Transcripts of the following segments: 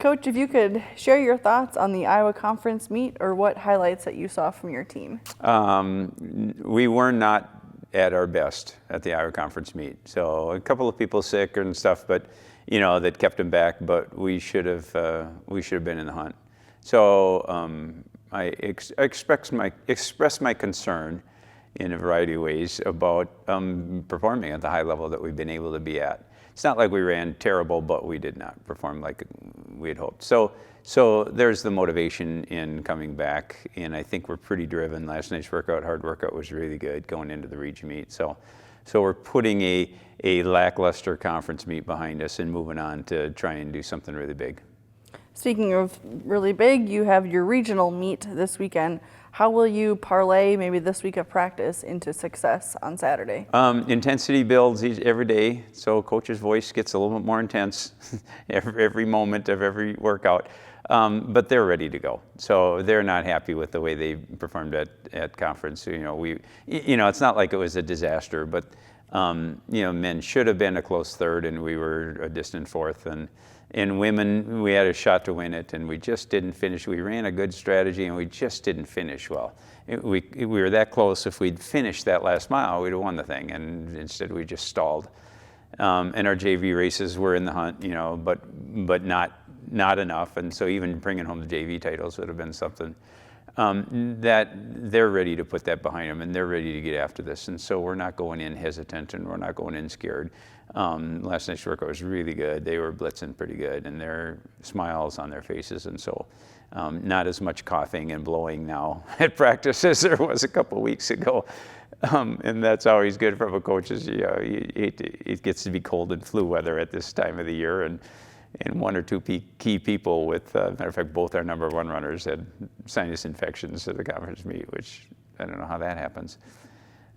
Coach, if you could share your thoughts on the Iowa Conference meet or what highlights that you saw from your team. We were not at our best at the Iowa Conference meet. So a couple of people sick and stuff, but that kept them back. But we should have been in the hunt. So I express my concern in a variety of ways about performing at the high level that we've been able to be at. It's not like we ran terrible, but we did not perform like we had hoped. So there's the motivation in coming back, and I think we're pretty driven. Last night's hard workout was really good going into the region meet. So we're putting a lackluster conference meet behind us and moving on to try and do something really big. Speaking of really big, you have your regional meet this weekend. How will you parlay maybe this week of practice into success on Saturday? Intensity builds every day, so coach's voice gets a little bit more intense every moment of every workout. But they're ready to go, so they're not happy with the way they performed at conference. It's not like it was a disaster, but men should have been a close third, and we were a distant fourth. And women, we had a shot to win it, and we just didn't finish. We ran a good strategy, and we just didn't finish well. We were that close. If we'd finished that last mile, we'd have won the thing, and instead we just stalled. And our JV races were in the hunt, but not enough. And so even bringing home the JV titles would have been something. That they're ready to put that behind them, and they're ready to get after this. And so we're not going in hesitant, and we're not going in scared. Last night's workout was really good. They were blitzing pretty good, and their smiles on their faces. And so not as much coughing and blowing now at practice as there was a couple of weeks ago. And that's always good from a coach. It gets to be cold and flu weather at this time of the year, and one or two key people with, matter of fact, both our number one runners had sinus infections at the conference meet, which I don't know how that happens.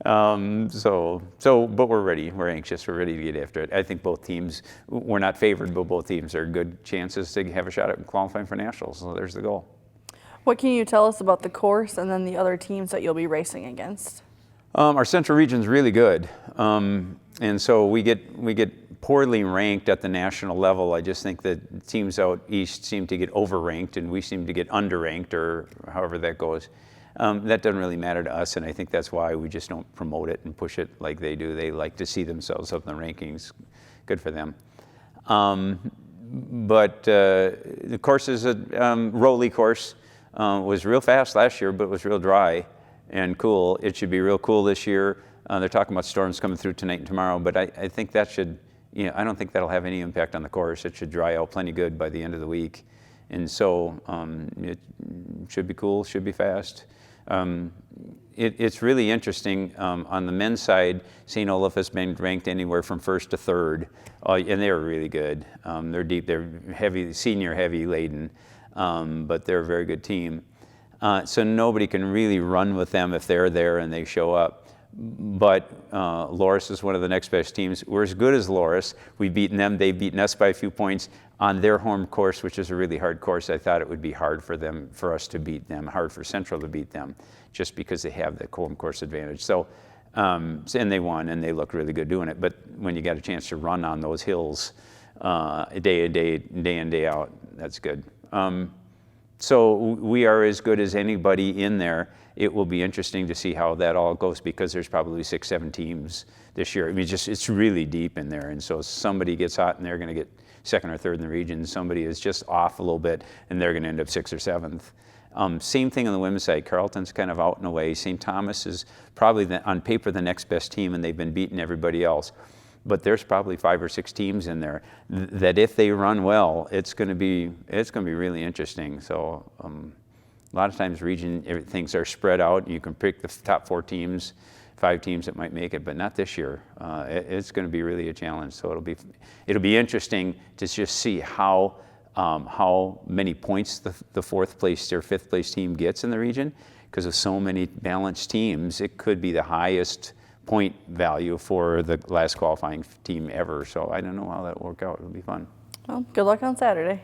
But we're ready. We're anxious. We're ready to get after it. I think both teams, we're not favored, but both teams are good chances to have a shot at qualifying for nationals. So there's the goal. What can you tell us about the course and then the other teams that you'll be racing against? Our Central Region's really good, and so we get poorly ranked at the national level. I just think that teams out east seem to get overranked, and we seem to get underranked, or however that goes. That doesn't really matter to us, and I think that's why we just don't promote it and push it like they do. They like to see themselves up in the rankings. Good for them. But the course is a rolly course. Was real fast last year, but was real dry and cool. It should be real cool this year. They're talking about storms coming through tonight and tomorrow, but I think that should, I don't think that'll have any impact on the course. It should dry out plenty good by the end of the week. And so it should be cool, should be fast. It's really interesting. On the men's side, St. Olaf has been ranked anywhere from first to third, and they were really good. They're deep, they're heavy, senior heavy laden, but they're a very good team. So nobody can really run with them if they're there and they show up. But Loris is one of the next best teams. We're as good as Loris. We've beaten them. They've beaten us by a few points on their home course, which is a really hard course. I thought it would be hard for us to beat them, hard for Central to beat them, just because they have the home course advantage. So, and they won, and they looked really good doing it. But when you got a chance to run on those hills day in, day out, that's good. So we are as good as anybody in there. It will be interesting to see how that all goes, because there's probably 6-7 teams this year. I mean, it's really deep in there, and so somebody gets hot and they're going to get second or third in the region. Somebody is just off a little bit and they're going to end up 6th or 7th. Same thing on the women's side. Carleton's kind of out and away. St. Thomas is probably on paper the next best team, and they've been beating everybody else. But there's probably 5 or 6 teams in there that if they run well, it's going to be really interesting. So a lot of times things are spread out. You can pick the top 4 teams, 5 teams that might make it, but not this year. It's going to be really a challenge. So it'll be interesting to just see how many points the 4th place or 5th place team gets in the region, because of so many balanced teams. It could be the highest point value for the last qualifying team ever. So I don't know how that will work out. It'll be fun. Well, good luck on Saturday.